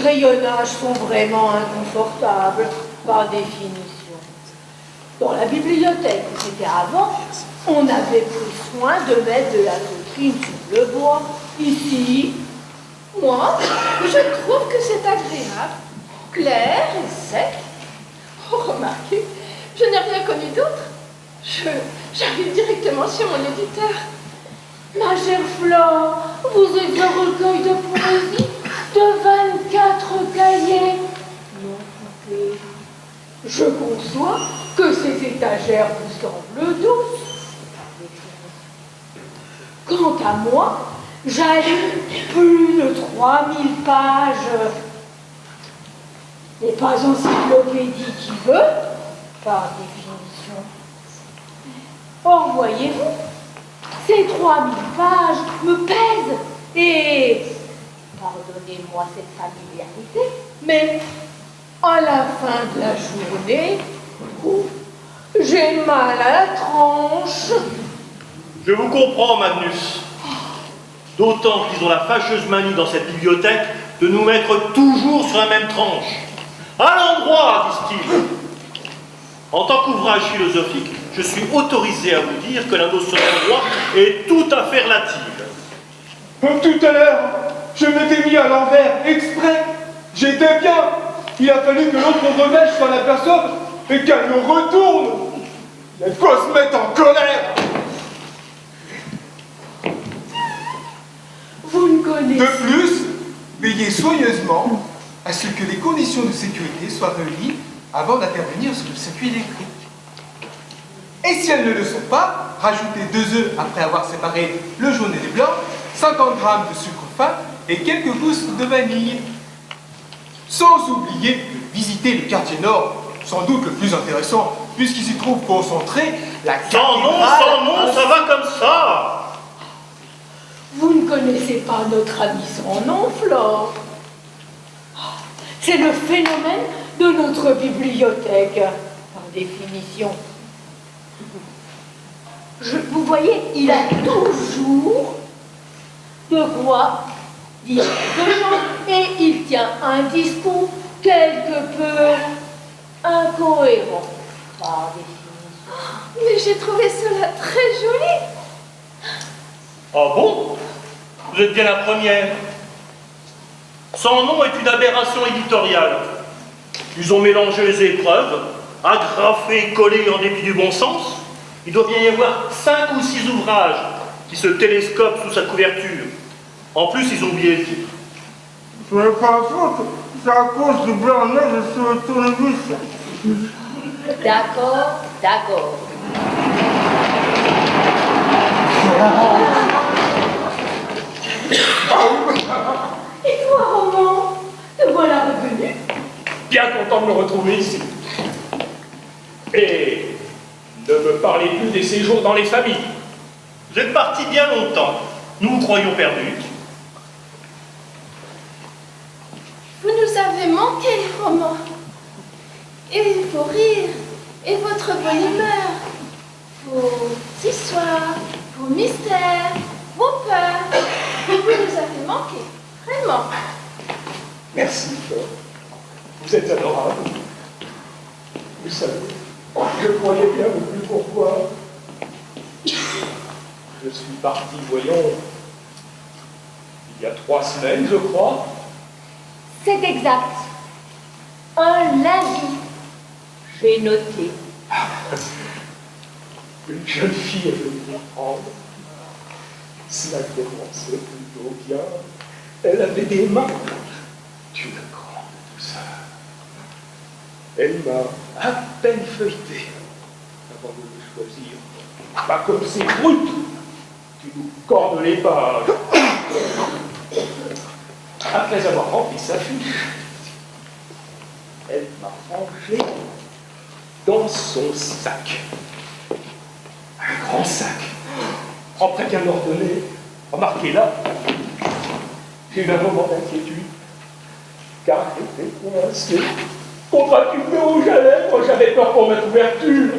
rayonnages sont vraiment inconfortables, par définition. Dans la bibliothèque où c'était avant, on avait pris soin de mettre de la feutrine sur le bois. Ici, moi, je trouve que c'est agréable, clair et sec. Oh, remarquez, je n'ai rien connu d'autre. J'arrive directement chez mon éditeur. Ma chère Flore, vous êtes un recueil de poésie de 24 cahiers. Non coupés. Je conçois que ces étagères vous semblent douces. Quant à moi, j'allume plus de 3000 pages. Et pas encyclopédie qui veut, par définition. Or, voyez-vous, ces 3000 pages me pèsent. Et, pardonnez-moi cette familiarité, mais à la fin de la journée, j'ai mal à la tranche. Je vous comprends, Magnus. D'autant qu'ils ont la fâcheuse manie dans cette bibliothèque de nous mettre toujours sur la même tranche. À l'endroit, disent-ils. En tant qu'ouvrage philosophique, je suis autorisé à vous dire que la notion de droit est tout à fait relative. Comme tout à l'heure, je m'étais mis à l'envers, exprès. J'étais bien. Il a fallu que l'autre remèche s'en aperçoive et qu'elle me retourne. Il faut se mettre en colère. Vous ne connaissez... De plus, veillez soigneusement à ce que les conditions de sécurité soient réunies avant d'intervenir sur le circuit électrique. Et si elles ne le sont pas, rajoutez 2 œufs après avoir séparé le jaune et les blancs, 50 grammes de sucre fin et quelques gousses de vanille. Sans oublier de visiter le quartier nord, sans doute le plus intéressant, puisqu'il s'y trouve concentré la cathédrale... Sans nom, ça va comme ça. Vous ne connaissez pas notre ami sans nom, Flore. C'est le phénomène de notre bibliothèque, par définition. Vous voyez, il a toujours de quoi dire quelque chose et il tient un discours quelque peu incohérent, par définition. Mais j'ai trouvé cela très joli. Ah bon? Vous êtes bien la première. Sans nom est une aberration éditoriale. Ils ont mélangé les épreuves, agrafé et collé en dépit du bon sens. Il doit bien y avoir 5 ou 6 ouvrages qui se télescopent sous sa couverture. En plus, ils ont oublié le titre. Ce n'est pas faute, c'est à cause du blanc-neige sur le tournevis. D'accord, d'accord. Et toi, Roman, te voilà revenu? Bien content de me retrouver ici. Et ne me parlez plus des séjours dans les familles. Vous êtes partis bien longtemps. Nous vous croyions perdus. Vous nous avez manqué, Roman. Et vos rires, et votre bonne humeur, vos histoires, vos mystères, vos peurs. Vous nous avez manqué, vraiment. Merci, Flore. Vous êtes adorable. Vous savez, je croyais bien ne plus pourquoi. Je suis parti, voyons, il y a 3 semaines, je crois. C'est exact. Un lundi. J'ai noté. Une jeune fille est venue me prendre. Cela commençait plutôt bien. Elle avait des mains d'une grande douceur. Elle m'a à peine feuilleté avant de me choisir. Pas comme ces brutes qui nous cordent les pages. Après avoir rempli sa fiche, elle m'a rangé dans son sac. Un grand sac, propre et bien ordonné. Remarquez là, j'ai eu un moment d'inquiétude, car j'étais coincé contre un tube de rouge à lèvres, j'avais peur pour ma couverture.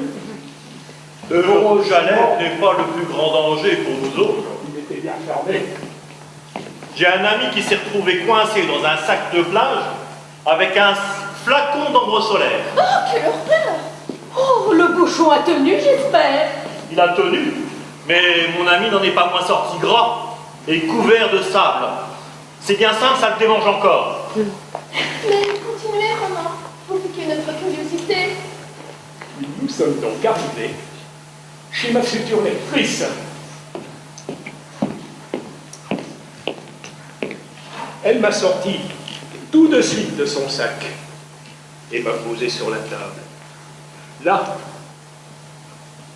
Le rouge à lèvres n'est pas le plus grand danger pour nous autres. Il était bien fermé. J'ai un ami qui s'est retrouvé coincé dans un sac de plage avec un flacon d'ombre solaire. Oh, quelle horreur! Oh, le bouchon a tenu, j'espère. Il a tenu, mais mon ami n'en est pas moins sorti gras et couvert de sable. C'est bien simple, ça le démange encore. Mais continuez, Roman. Vous piquez notre curiosité. Nous sommes donc arrivés chez ma future lectrice. Elle m'a sorti tout de suite de son sac et m'a posé sur la table. Là,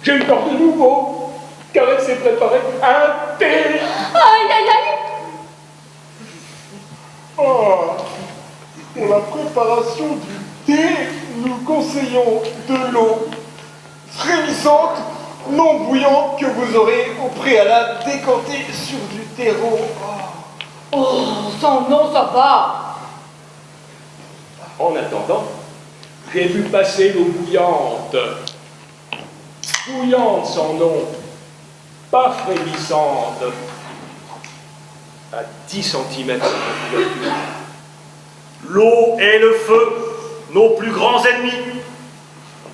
j'ai eu peur de nouveau, car elle s'est préparée un thé. Aïe, aïe, aïe. Oh, pour la préparation du thé, nous conseillons de l'eau frémissante, non bouillante, que vous aurez au préalable décantée sur du terreau. Oh, sans nom, ça va. En attendant, j'ai vu passer l'eau bouillante. Bouillante sans nom, pas frémissante. À 10 cm de couverture. L'eau et le feu, nos plus grands ennemis.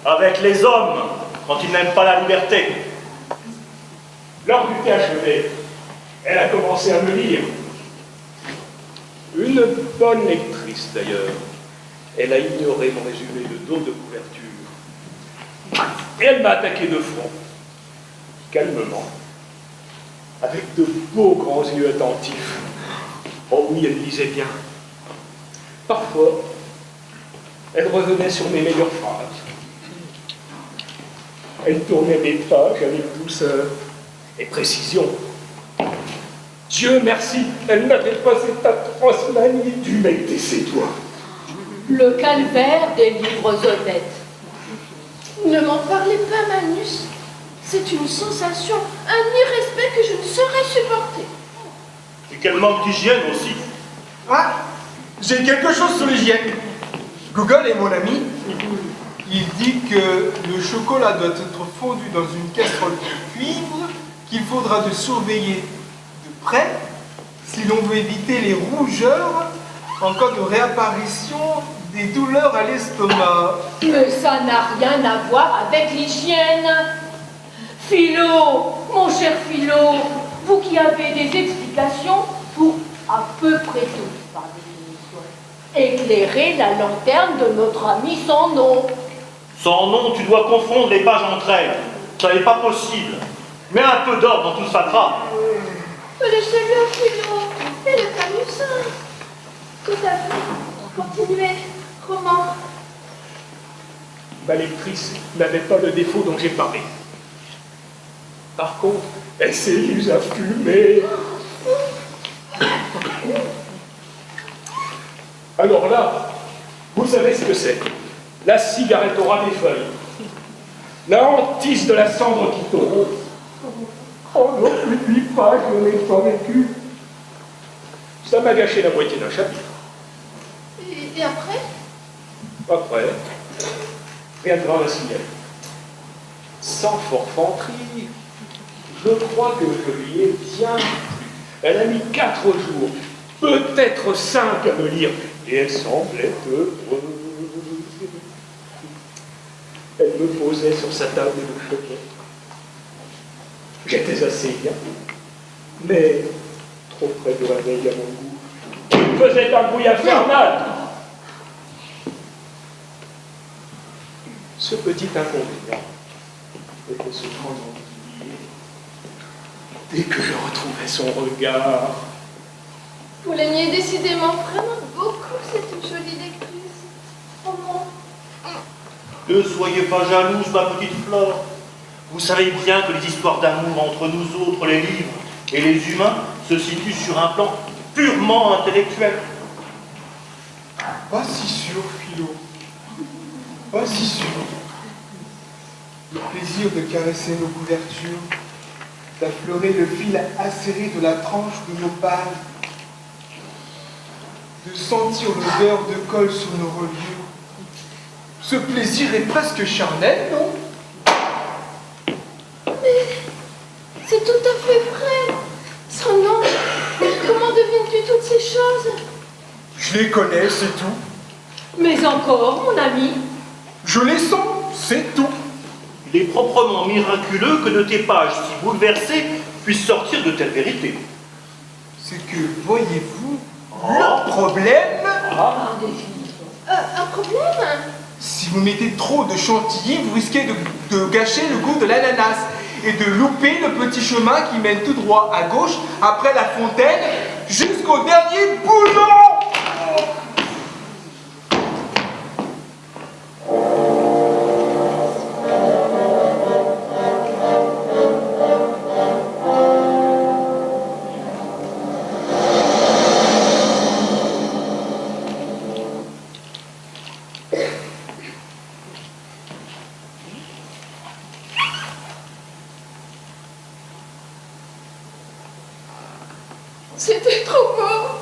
Avec les hommes, quand ils n'aiment pas la liberté. Lors du thé achevé, elle a commencé à me lire. Une bonne lectrice d'ailleurs. Elle a ignoré mon résumé de dos de couverture. Et elle m'a attaqué de front, calmement, avec de beaux grands yeux attentifs. Oh oui, elle lisait bien. Parfois, elle revenait sur mes meilleures phrases. Elle tournait mes pages avec douceur et précision. Dieu merci, elle n'avait pas cette atroce manie du mec ses doigts. Le calvaire des livres honnêtes. Ne m'en parlez pas, Manus. C'est une sensation, un irrespect que je ne saurais supporter. Et quel manque d'hygiène aussi. Ah, j'ai quelque chose sur l'hygiène. Google est mon ami. Il dit que le chocolat doit être fondu dans une casserole de cuivre, qu'il faudra de surveiller de près si l'on veut éviter les rougeurs en cas de réapparition des douleurs à l'estomac. Mais ça n'a rien à voir avec l'hygiène. Philo, mon cher Philo, vous qui avez des explications pour à peu près tout, par définition, éclairer la lanterne de notre ami sans nom. Sans nom, tu dois confondre les pages entre elles. Ça n'est pas possible. Mets un peu d'ordre dans tout ça crame. Laissez-le, Philo. Il est amusant. Tout à fait. Continuez, Roman. Ma lectrice n'avait pas le défaut dont j'ai parlé. Par contre, elle s'est mise à fumer. Alors là, vous savez ce que c'est. La cigarette au ras des feuilles. La hantise de la cendre qui tombe. Oh non, n'oublie pas, je n'ai pas vécu. Ça m'a gâché la moitié d'un chapitre. Et après? Après, rien de grave à signaler. Sans forfanterie, je crois que je lui ai bien plu. Elle a mis 4 jours, peut-être 5 à me lire, et elle semblait heureuse. Elle me posait sur sa table de chevet. J'étais assez bien, mais trop près de la veille à mon goût. Il faisait un bruit infernal. Ce petit inconvénient était souvent oublié dès que je retrouvais son regard. Vous l'aimiez décidément vraiment beaucoup, cette jolie lectrice. Roman. Ne soyez pas jalouse, ma petite Flore. Vous savez bien que les histoires d'amour entre nous autres, les livres et les humains, se situent sur un plan purement intellectuel. Pas si sûr, Philo. Pas si sûr. Le plaisir de caresser nos couvertures, d'affleurer le fil acéré de la tranche de nos pages, de sentir l'odeur de colle sur nos reliures. Ce plaisir est presque charnel, non? Mais c'est tout à fait vrai. Son nom, comment devines-tu chose? Je les connais, c'est tout. Mais encore, mon ami, Je les sens, c'est tout. Il est proprement miraculeux que de tes pages si bouleversées puissent sortir de telles vérités. C'est que, voyez-vous, le problème, par définition. Un problème? si vous mettez trop de chantilly, vous risquez de gâcher le goût de l'ananas et de louper le petit chemin qui mène tout droit à gauche, après la fontaine, jusqu'au dernier boulon. C'était trop beau.